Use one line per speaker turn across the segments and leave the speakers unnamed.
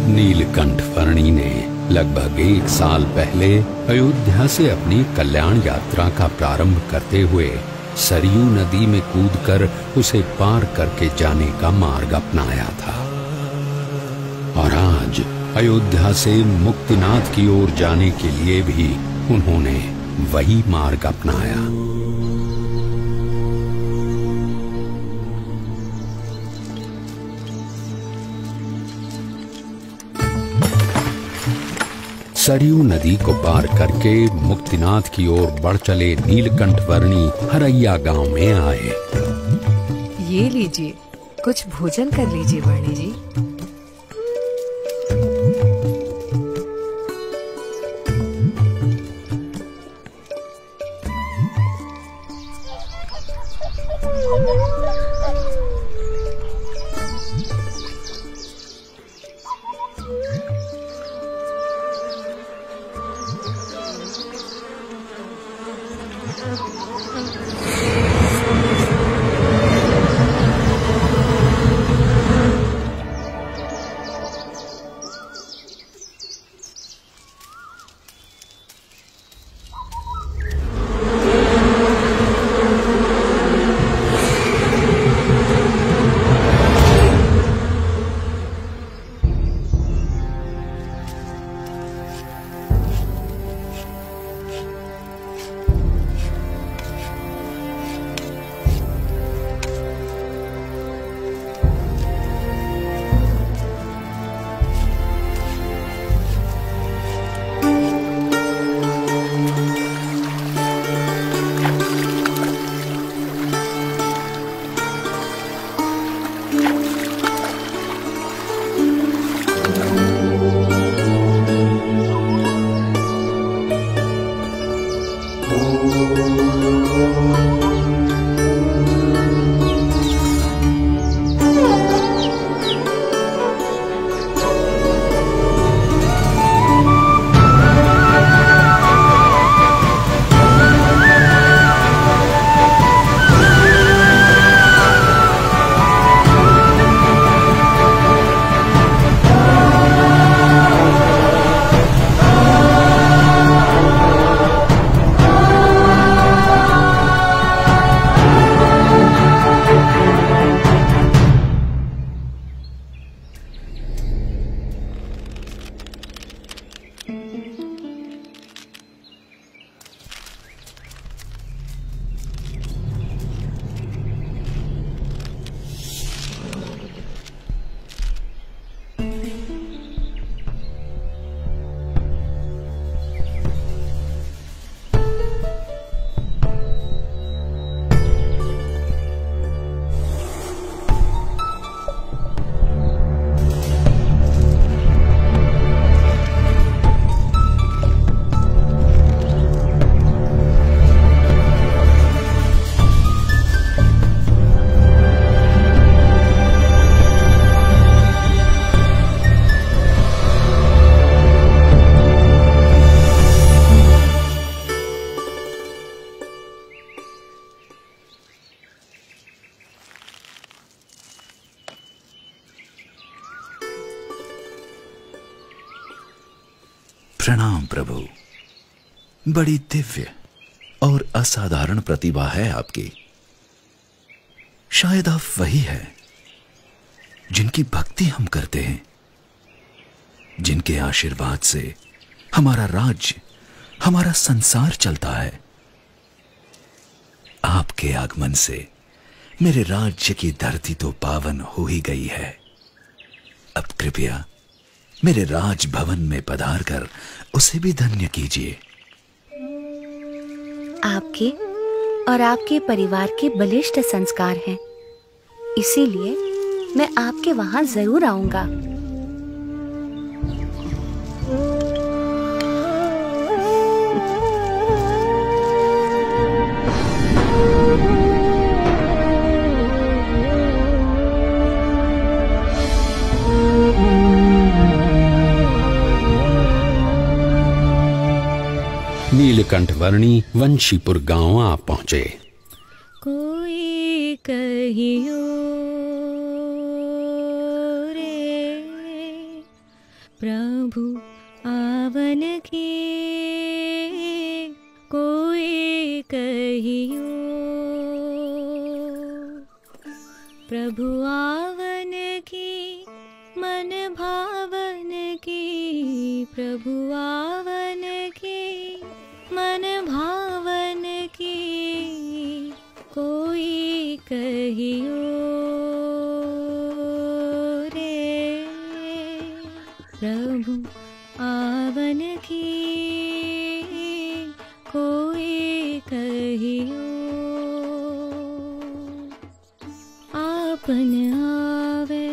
नीलकंठ वर्णी ने लगभग 1 साल पहले अयोध्या से अपनी कल्याण यात्रा का प्रारंभ करते हुए सरयू नदी में कूदकर उसे पार करके जाने का मार्ग अपनाया था। और आज अयोध्या से मुक्तिनाथ की ओर जाने के लिए भी उन्होंने वही मार्ग अपनाया। सरयू नदी को पार करके मुक्तिनाथ की ओर बढ़ चले नीलकंठ वर्णी हरैया गांव में आए।
ये लीजिए, कुछ भोजन कर लीजिए वर्णी जी।
प्रणाम प्रभु। बड़ी दिव्य और असाधारण प्रतिभा है आपकी। शायद आप वही है जिनकी भक्ति हम करते हैं, जिनके आशीर्वाद से हमारा राज्य, हमारा संसार चलता है। आपके आगमन से मेरे राज्य की धरती तो पावन हो ही गई है। अब कृपया मेरे राजभवन में पधारकर उसे भी धन्य कीजिए।
आपके और आपके परिवार के बलिष्ठ संस्कार हैं, इसीलिए मैं आपके वहां जरूर आऊंगा।
नीलकंठ वर्णी वंशीपुर गांव आ पहुंचे।
कोई कहियो रे प्रभु आवन की, कोई कहियो प्रभु आवन की, मन भावन की, प्रभु आवन की, मन भावन की, कोई कहियो रे प्रभु आवन की, कोई कहियो आपन आवे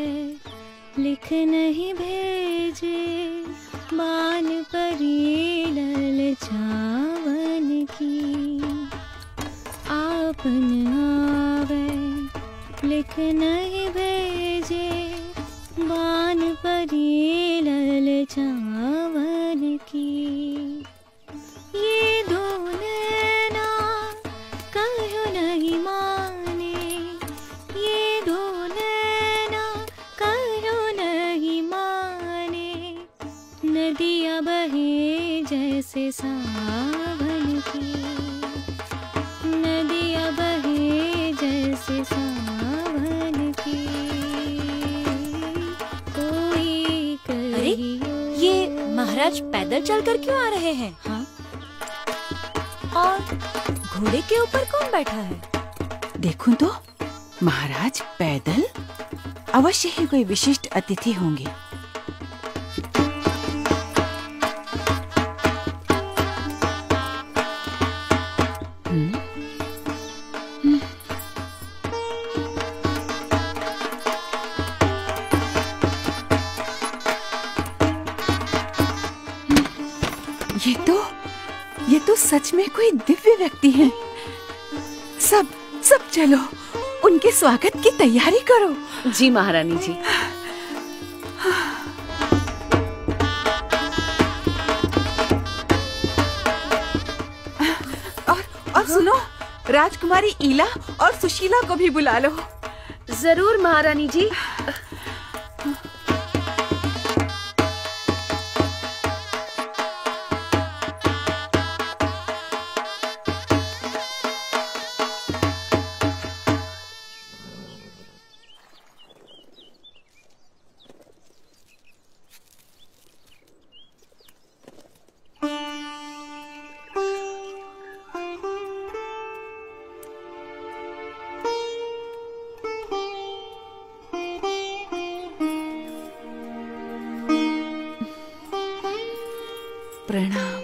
लिख नहीं भेजे, बान परी ललचावन की, आपन आवे लिख नहीं भेजे, बान परी ललचावन की, ये दो नैना कहो नहीं माने, ये दो नैना कहो नहीं माने, नदियाँ बहे जैसे सावन की, नदियाँ बहे जैसे सावन की, कोई कहियो।
ये महाराज पैदल चलकर क्यों आ रहे हैं?
हाँ,
और घोड़े के ऊपर कौन बैठा है?
देखूं तो महाराज पैदल, अवश्य ही कोई विशिष्ट अतिथि होंगे। ये तो सच में कोई दिव्य व्यक्ति हैं। सब चलो, उनके स्वागत की तैयारी करो।
जी महारानी जी।
और सुनो, राजकुमारी ईला और सुशीला को भी बुला लो।
जरूर महारानी जी।
प्रणाम।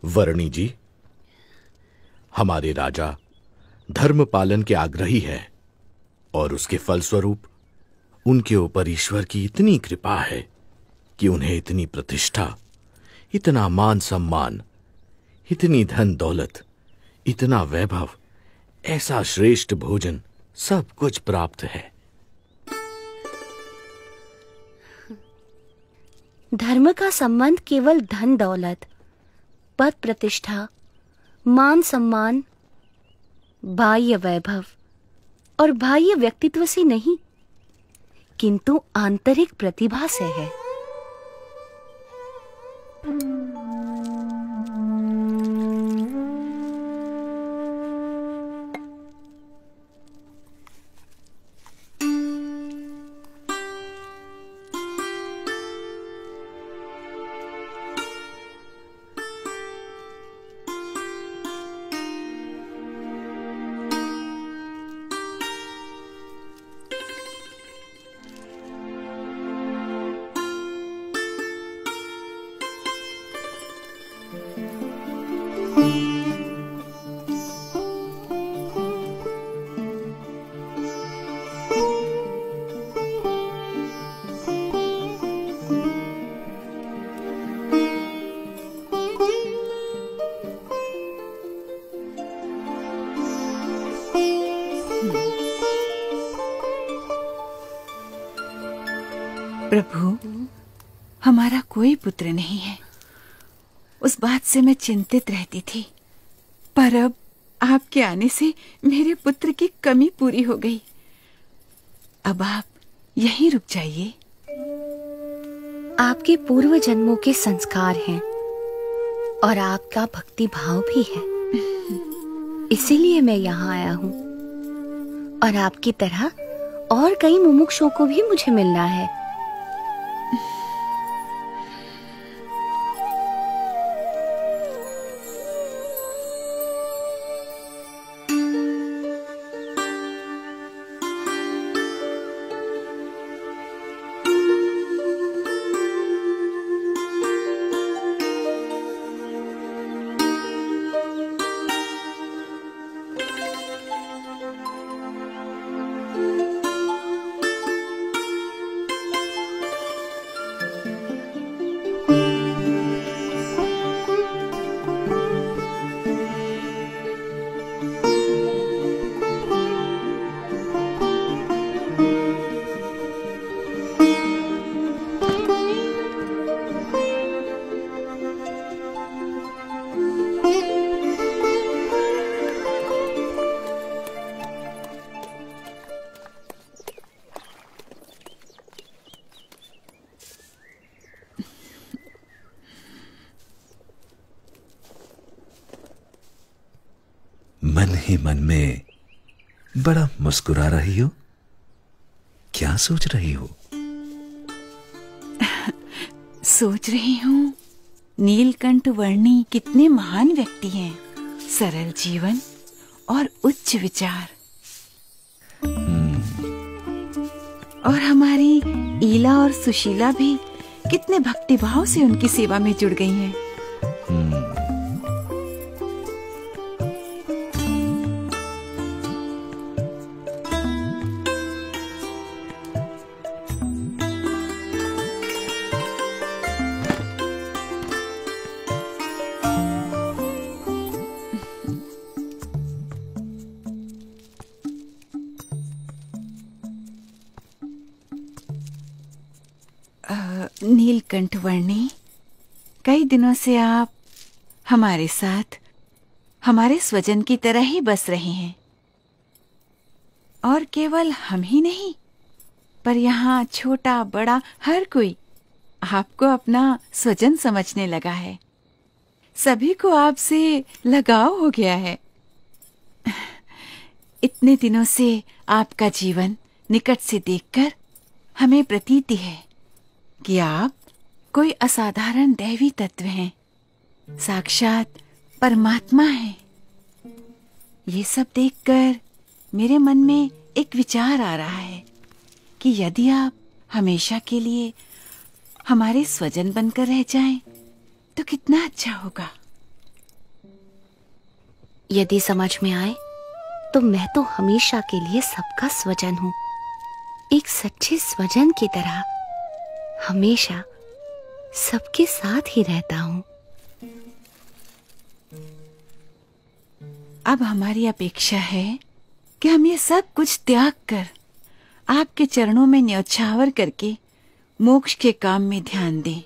वर्णी जी, हमारे राजा धर्म पालन के आग्रही है और उसके फलस्वरूप उनके ऊपर ईश्वर की इतनी कृपा है कि उन्हें इतनी प्रतिष्ठा, इतना मान सम्मान, इतनी धन दौलत, इतना वैभव, ऐसा श्रेष्ठ भोजन, सब कुछ प्राप्त है।
धर्म का संबंध केवल धन दौलत, पद प्रतिष्ठा, मान सम्मान, बाह्य वैभव और बाह्य व्यक्तित्व से नहीं, किंतु आंतरिक प्रतिभा से है।
प्रभु, हमारा कोई पुत्र नहीं है। उस बात से मैं चिंतित रहती थी, पर अब आपके आने से मेरे पुत्र की कमी पूरी हो गई। अब आप यहीं रुक जाइए।
आपके पूर्व जन्मों के संस्कार हैं और आपका भक्ति भाव भी है, इसीलिए मैं यहाँ आया हूँ। और आपकी तरह और कई मुमुक्षुओं को भी मुझे मिलना है।
मन ही मन में बड़ा मुस्कुरा रही हो, क्या सोच रही हो?
सोच रही हूँ नीलकंठ वर्णी कितने महान व्यक्ति हैं, सरल जीवन और उच्च विचार। और हमारी ईला और सुशीला भी कितने भक्तिभाव से उनकी सेवा में जुड़ गई हैं। नीलकंठ वर्णी, कई दिनों से आप हमारे साथ हमारे स्वजन की तरह ही बस रहे हैं। और केवल हम ही नहीं, पर यहाँ छोटा बड़ा हर कोई आपको अपना स्वजन समझने लगा है। सभी को आपसे लगाव हो गया है। इतने दिनों से आपका जीवन निकट से देखकर हमें प्रतीति है कि आप कोई असाधारण दैवी तत्व हैं, साक्षात परमात्मा हैं। ये सब देखकर मेरे मन में एक विचार आ रहा है कि यदि आप हमेशा के लिए हमारे स्वजन बनकर रह जाएं, तो कितना अच्छा होगा।
यदि समझ में आए तो मैं तो हमेशा के लिए सबका स्वजन हूँ, एक सच्चे स्वजन की तरह हमेशा सबके साथ ही रहता हूँ।
अब हमारी अपेक्षा है कि हम ये सब कुछ त्याग कर आपके चरणों में न्यौछावर करके मोक्ष के काम में ध्यान दें।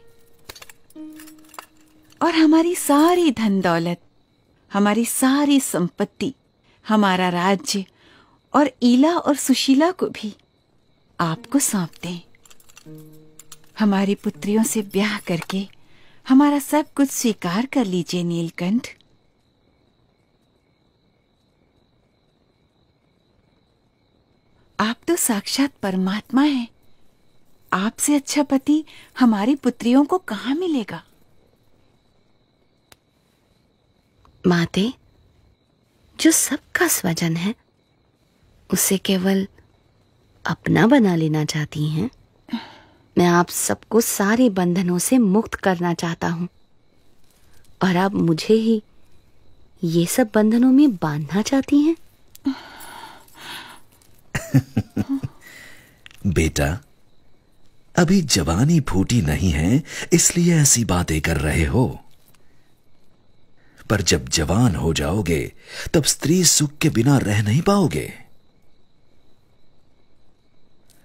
और हमारी सारी धन दौलत, हमारी सारी संपत्ति, हमारा राज्य और ईला और सुशीला को भी आपको सौंप दें। हमारी पुत्रियों से ब्याह करके हमारा सब कुछ स्वीकार कर लीजिए नीलकंठ। आप तो साक्षात परमात्मा हैं। आपसे अच्छा पति हमारी पुत्रियों को कहाँ मिलेगा?
माते, जो सबका स्वजन है उसे केवल अपना बना लेना चाहती हैं। मैं आप सबको सारे बंधनों से मुक्त करना चाहता हूँ और अब मुझे ही ये सब बंधनों में बांधना चाहती हैं?
बेटा, अभी जवानी फूटी नहीं है, इसलिए ऐसी बातें कर रहे हो। पर जब जवान हो जाओगे तब स्त्री सुख के बिना रह नहीं पाओगे।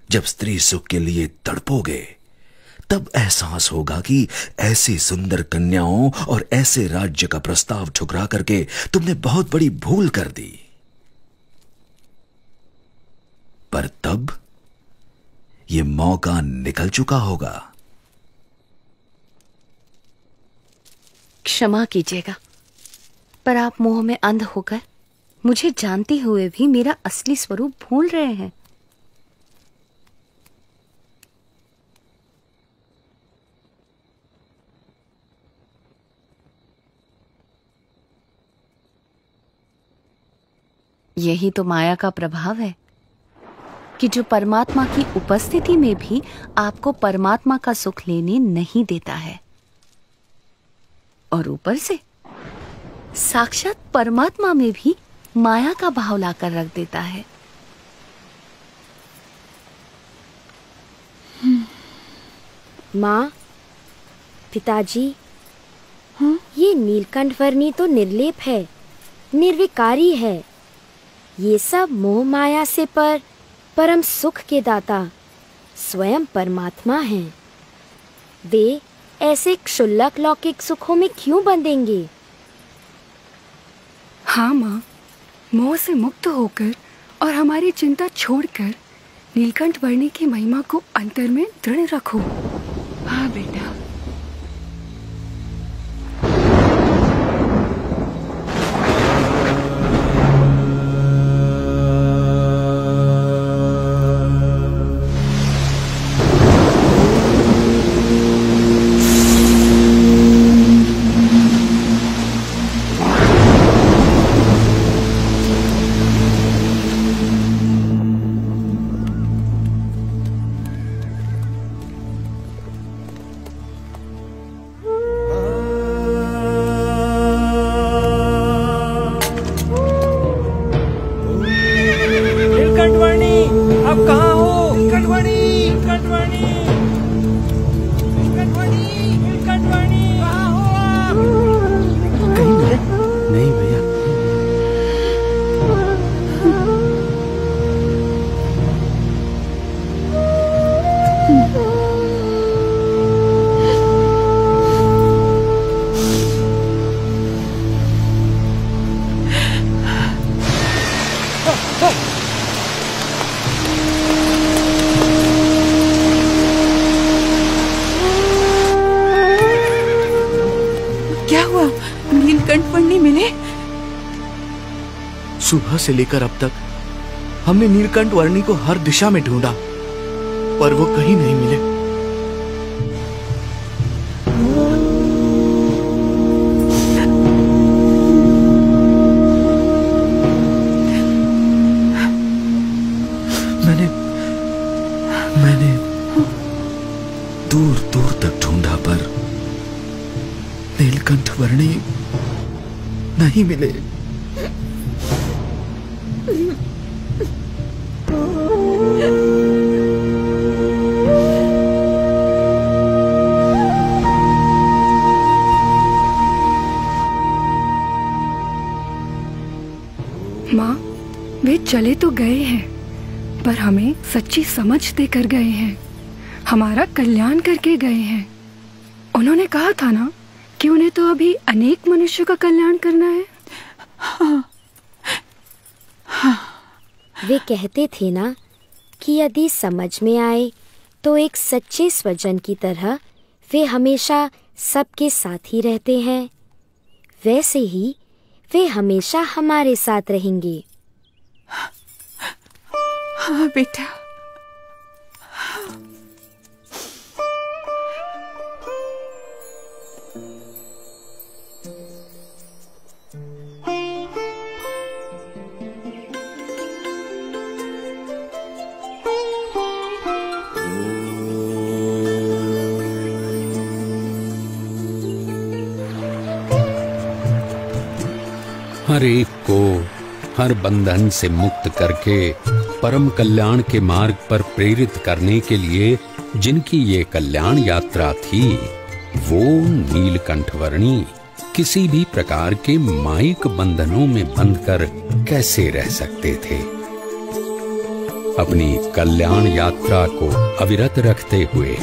जब स्त्री सुख के लिए तड़पोगे तब एहसास होगा कि ऐसी सुंदर कन्याओं और ऐसे राज्य का प्रस्ताव ठुकरा करके तुमने बहुत बड़ी भूल कर दी। पर तब ये मौका निकल चुका होगा।
क्षमा कीजिएगा, पर आप मोह में अंध होकर मुझे जानते हुए भी मेरा असली स्वरूप भूल रहे हैं। यही तो माया का प्रभाव है कि जो परमात्मा की उपस्थिति में भी आपको परमात्मा का सुख लेने नहीं देता है, और ऊपर से साक्षात परमात्मा में भी माया का भाव लाकर रख देता है।
माँ, पिताजी, ये नीलकंठ वर्णी तो निर्लेप है, निर्विकारी है। ये सब मोह माया से परम सुख के दाता स्वयं परमात्मा हैं। वे ऐसे क्षुल्लक लौकिक सुखों में क्यों बंधेंगे?
हाँ माँ, मोह से मुक्त होकर और हमारी चिंता छोड़कर नीलकंठ वर्णी की महिमा को अंतर में दृढ़ रखो।
हाँ बेटा।
सुबह से लेकर अब तक हमने नीलकंठ वर्णी को हर दिशा में ढूंढा, पर वो कहीं नहीं मिले।
मैंने दूर दूर तक ढूंढा, पर नीलकंठ वर्णी नहीं मिले।
माँ, वे चले तो गए हैं, पर हमें सच्ची समझ देकर गए हैं, हमारा कल्याण करके गए हैं। उन्होंने कहा था ना कि उन्हें तो अभी अनेक मनुष्यों का कल्याण करना है।
हाँ, हाँ।
वे कहते थे ना कि यदि समझ में आए तो एक सच्चे स्वजन की तरह वे हमेशा सबके साथ ही रहते हैं, वैसे ही वे हमेशा हमारे साथ रहेंगे।
हाँ बेटा।
हर एक को हर बंधन से मुक्त करके परम कल्याण के मार्ग पर प्रेरित करने के लिए जिनकी ये कल्याण यात्रा थी, वो नीलकंठवर्णी किसी भी प्रकार के मायिक बंधनों में बंधकर कैसे रह सकते थे। अपनी कल्याण यात्रा को अविरत रखते हुए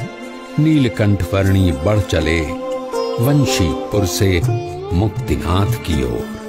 नीलकंठवर्णी बढ़ चले वंशीपुर से मुक्तिनाथ की ओर।